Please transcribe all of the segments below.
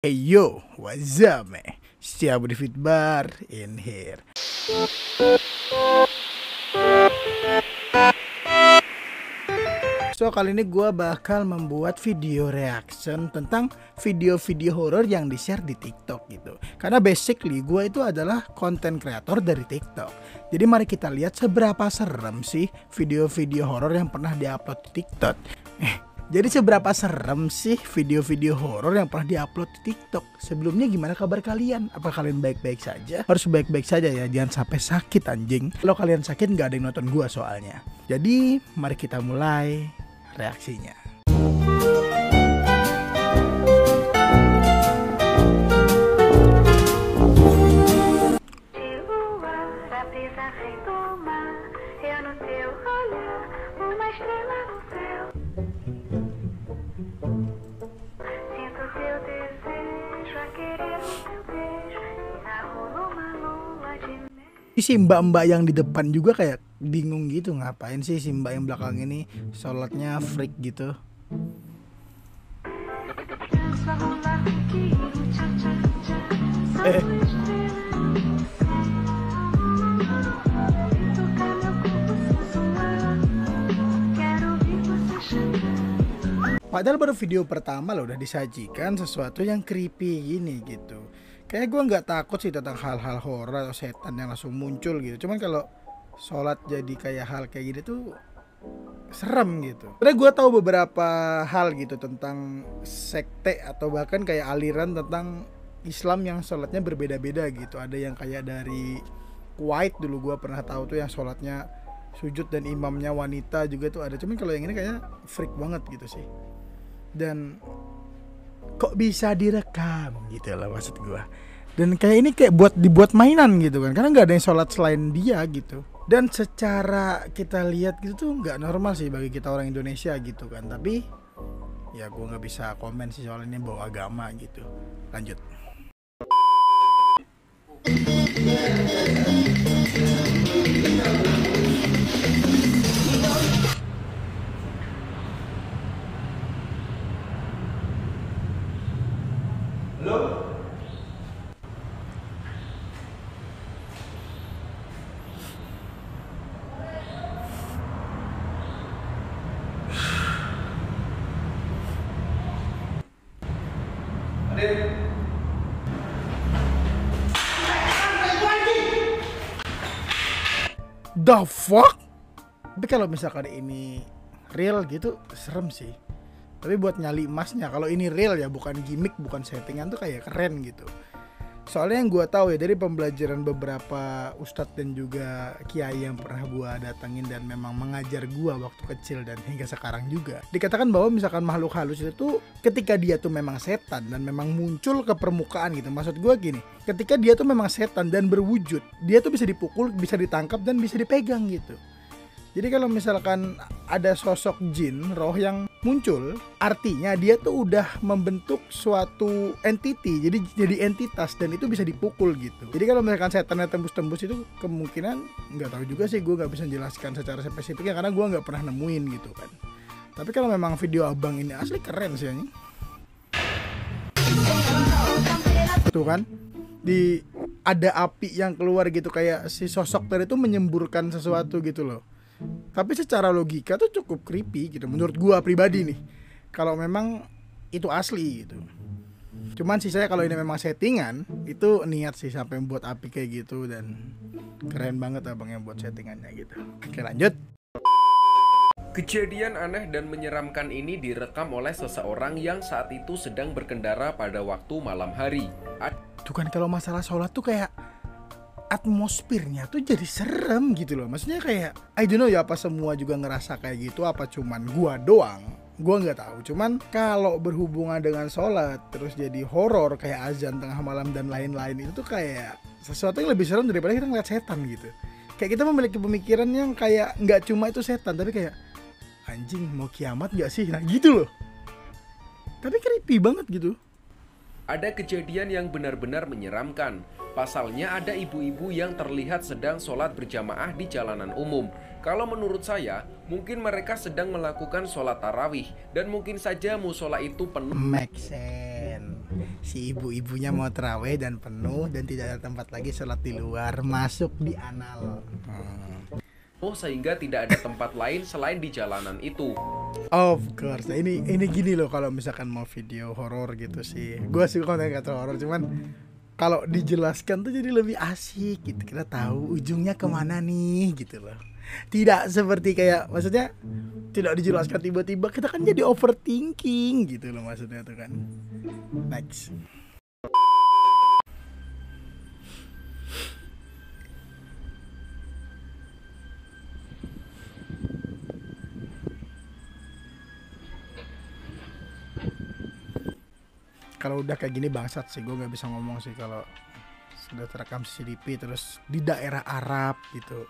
Hey yo, what's up man? Siap di Fitbar in here. So kali ini gue bakal membuat video reaction tentang video-video horor yang di-share di TikTok gitu. Karena basically gue itu adalah content creator dari TikTok. Jadi mari kita lihat seberapa serem sih video-video horor yang pernah diupload di TikTok. Jadi seberapa serem sih video-video horor yang pernah diupload di TikTok? Sebelumnya gimana kabar kalian? Apa kalian baik-baik saja? Harus baik-baik saja ya, jangan sampai sakit anjing. Kalau kalian sakit nggak ada yang nonton gua soalnya. Jadi mari kita mulai reaksinya. Si mbak-mbak yang di depan juga kayak bingung gitu, ngapain sih si mbak yang belakang ini sholatnya freak gitu. Padahal baru video pertama loh udah disajikan sesuatu yang creepy gini gitu. Kayak gue nggak takut sih tentang hal-hal horor atau setan yang langsung muncul gitu. Cuman kalau sholat jadi kayak hal kayak gini tuh serem gitu. Karena gue tahu beberapa hal gitu tentang sekte atau bahkan kayak aliran tentang Islam yang sholatnya berbeda-beda gitu. Ada yang kayak dari Kuwait dulu gue pernah tahu tuh yang sholatnya sujud dan imamnya wanita juga tuh ada. Cuman kalau yang ini kayaknya freak banget gitu sih. Dan kok bisa direkam gitu lah maksud gue. Dan kayak ini kayak dibuat mainan gitu kan, karena nggak ada yang sholat selain dia gitu. Dan secara kita lihat gitu tuh nggak normal sih bagi kita orang Indonesia gitu kan. Tapi ya gue nggak bisa komen sih soal ini bawa agama gitu. Lanjut. Halo? Adek. The fuck? Tapi kalau misalkan ini real gitu serem sih. Tapi buat nyali emasnya, kalau ini real ya, bukan gimmick, bukan settingan tuh kayak keren gitu. Soalnya yang gue tahu ya dari pembelajaran beberapa ustadz dan juga kiai yang pernah gue datengin dan memang mengajar gue waktu kecil dan hingga sekarang juga, dikatakan bahwa misalkan makhluk halus itu ketika dia tuh memang setan dan memang muncul ke permukaan gitu. Maksud gue gini, ketika dia tuh memang setan dan berwujud, dia tuh bisa dipukul, bisa ditangkap dan bisa dipegang gitu. Jadi kalau misalkan ada sosok jin, roh yang muncul, artinya dia tuh udah membentuk suatu entity, jadi entitas dan itu bisa dipukul gitu. Jadi kalau misalkan setannya tembus-tembus itu kemungkinan, nggak tahu juga sih, gue nggak bisa jelaskan secara spesifiknya karena gue nggak pernah nemuin gitu kan. Tapi kalau memang video abang ini asli keren sih ini. Tuh kan, ada api yang keluar gitu kayak si sosok tadi itu menyemburkan sesuatu gitu loh. Tapi secara logika tuh cukup creepy gitu menurut gua pribadi nih. Kalau memang itu asli gitu. Cuman sih saya kalau ini memang settingan, itu niat sih sampai membuat api kayak gitu dan keren banget abang yang buat settingannya gitu. Oke lanjut. Kejadian aneh dan menyeramkan ini direkam oleh seseorang yang saat itu sedang berkendara pada waktu malam hari. Tuh kan kalau masalah sholat tuh kayak atmosfernya tuh jadi serem gitu loh. Maksudnya kayak I don't know ya, apa semua juga ngerasa kayak gitu, apa cuman gua doang, gua nggak tahu. Cuman kalau berhubungan dengan sholat terus jadi horor kayak azan tengah malam dan lain-lain, itu tuh kayak sesuatu yang lebih serem daripada kita ngeliat setan gitu. Kayak kita memiliki pemikiran yang kayak nggak cuma itu setan, tapi kayak anjing mau kiamat gak sih, nah gitu loh. Tapi creepy banget gitu. Ada kejadian yang benar-benar menyeramkan. Pasalnya ada ibu-ibu yang terlihat sedang sholat berjamaah di jalanan umum. Kalau menurut saya, mungkin mereka sedang melakukan sholat tarawih dan mungkin saja musola itu penuh. Make sense. Si ibu-ibunya mau terawih dan penuh dan tidak ada tempat lagi sholat di luar, masuk di anal. Sehingga tidak ada tempat lain selain di jalanan itu. Of course. Nah, ini gini loh, kalau misalkan mau video horor gitu sih. Gua suka konten kata horor, cuman kalau dijelaskan tuh jadi lebih asik gitu. Kita tahu ujungnya kemana nih gitu loh. Tidak seperti kayak, maksudnya tidak dijelaskan tiba-tiba kita kan jadi overthinking gitu loh maksudnya tuh kan. Next. Kalau udah kayak gini bangsat sih, gue nggak bisa ngomong sih kalau sudah terekam CCTV terus di daerah Arab gitu.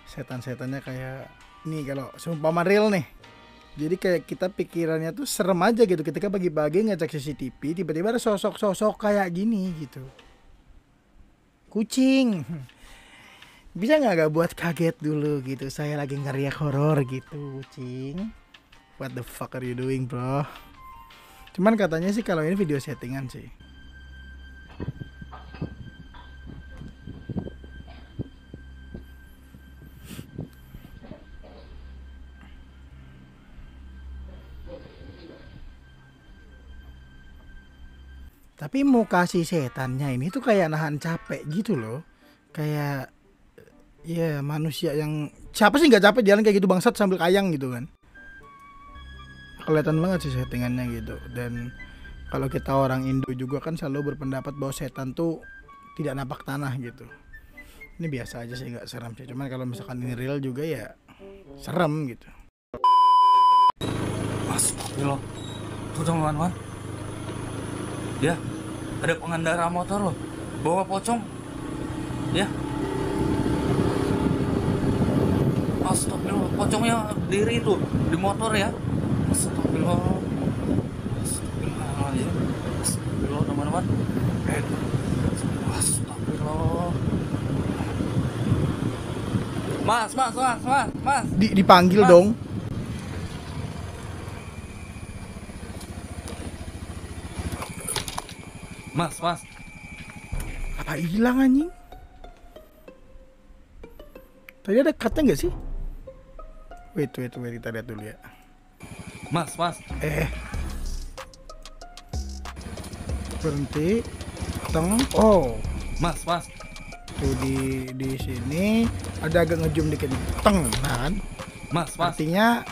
Setan-setannya kayak nih, kalau seumpama real nih. Jadi kayak kita pikirannya tuh serem aja gitu ketika pagi-pagi ngecek CCTV tiba-tiba ada sosok-sosok kayak gini gitu. Kucing. Bisa nggak buat kaget dulu gitu? Saya lagi ngeriak horor gitu, kucing. What the fuck are you doing, bro? Cuman katanya sih kalau ini video settingan sih. Tapi muka si setannya ini tuh kayak nahan capek gitu loh. Kayak ya manusia yang siapa sih nggak capek jalan kayak gitu bangsat sambil kayang gitu kan. Kelihatan banget sih settingannya gitu. Dan kalau kita orang Indo juga kan selalu berpendapat bahwa setan tuh tidak napak tanah gitu. Ini biasa aja sih, nggak serem sih. Cuman kalau misalkan ini real juga ya serem gitu. Astagfirullah. Tuh teman-teman. Ya, ada pengendara motor loh, bawa pocong. Ya. Astagfirullah, pocongnya diri itu di motor ya. Astagfirullah. Astagfirullah. Astagfirullah teman-teman. Astagfirullah. Mas. Dipanggil Mas. dong. Mas. Apa hilang anjing? Tadi ada katanya nggak sih? Wait, kita lihat dulu ya. Mas. Berhenti. Oh. Mas. Tuh di sini ada agak ngezoom dikit. Nah kan. Mas. Artinya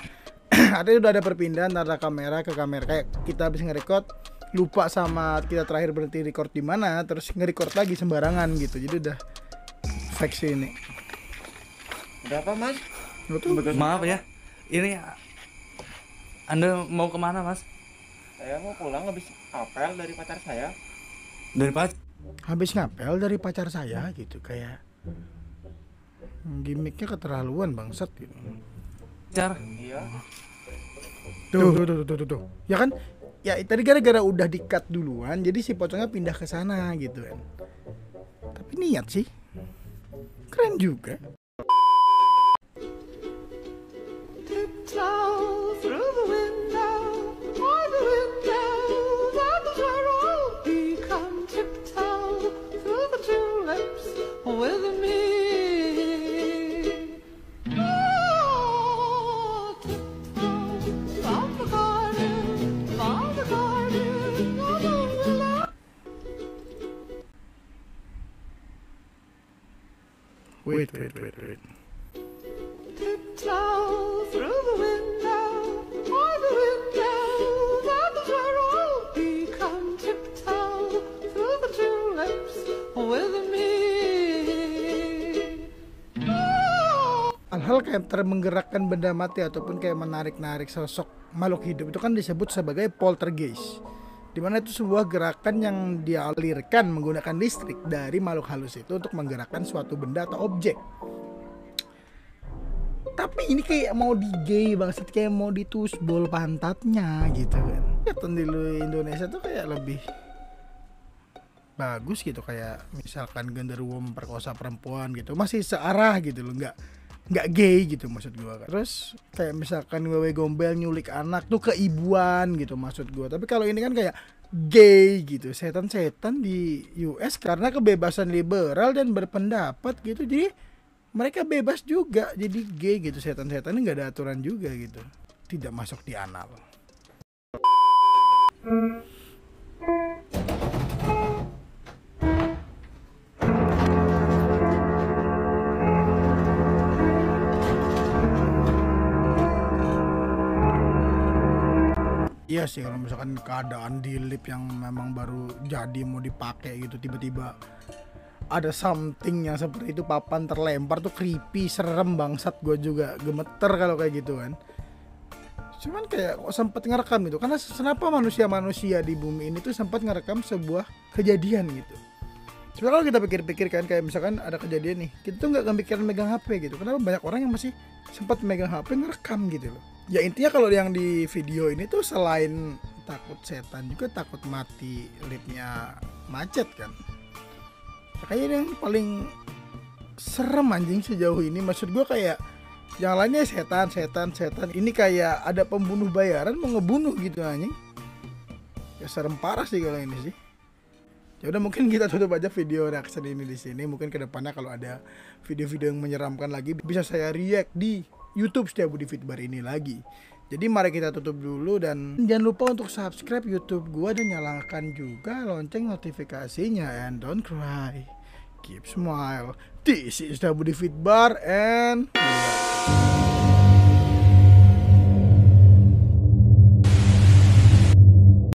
udah ada perpindahan antara kamera ke kamera. Kayak kita habis nge-record lupa sama kita terakhir berhenti record di mana, terus nge-record lagi sembarangan gitu. Jadi udah fake sih ini. Berapa mas? Maaf ya, ini Anda mau kemana mas? Saya mau pulang habis apel dari pacar saya. Dari Pak? Habis ngapel dari pacar saya gitu, kayak gimmicknya keterlaluan bangsat gitu. Pacar? Iya. Tuh. Ya kan? Ya tadi gara-gara udah di-cut duluan, jadi si pocongnya pindah ke sana gitu kan. Tapi niat sih. Keren juga. Wait. Hal-hal kayak menggerakkan benda mati ataupun kayak menarik-narik sosok makhluk hidup itu kan disebut sebagai poltergeist. Dimana itu sebuah gerakan yang dialirkan menggunakan listrik dari makhluk halus itu untuk menggerakkan suatu benda atau objek. Tapi ini kayak mau digay banget, kayak mau ditusbol pantatnya gitu kan. Kelihatan di Indonesia tuh kayak lebih bagus gitu, kayak misalkan genderuwo memperkosa perempuan gitu, masih searah gitu loh, nggak gay gitu maksud gua. Terus kayak misalkan wewe gombel nyulik anak tuh keibuan gitu maksud gua. Tapi kalau ini kan kayak gay gitu, setan-setan di US karena kebebasan liberal dan berpendapat gitu, jadi mereka bebas juga jadi gay gitu. Setan-setan ini nggak ada aturan juga gitu, tidak masuk di anal. Iya sih, kalau misalkan keadaan di lift yang memang baru jadi mau dipakai gitu, tiba-tiba ada something yang seperti itu, papan terlempar tuh creepy, serem bangsat. Gue juga gemeter kalau kayak gitu kan. Cuman kayak kok sempet ngerekam gitu, karena kenapa manusia-manusia di bumi ini tuh sempat ngerekam sebuah kejadian gitu. Sebenarnya kalau kita pikir-pikir kan, kayak misalkan ada kejadian nih, kita tuh nggak kepikiran megang HP gitu. Kenapa banyak orang yang masih sempat megang HP ngerekam gitu loh. Ya intinya kalau yang di video ini tuh selain takut setan juga takut mati liftnya macet kan. Kayaknya yang paling serem anjing sejauh ini. Maksud gue kayak yang lainnya setan. Ini kayak ada pembunuh bayaran mau ngebunuh gitu anjing. Ya serem parah sih kalau ini sih. Ya udah, mungkin kita tutup aja video reaction ini di sini. Mungkin kedepannya kalau ada video-video yang menyeramkan lagi bisa saya react di YouTube Setiabudi Fitbar ini lagi. Jadi mari kita tutup dulu, dan jangan lupa untuk subscribe YouTube gua dan nyalakan juga lonceng notifikasinya. And don't cry, keep smile. This is Setiabudi Fitbar and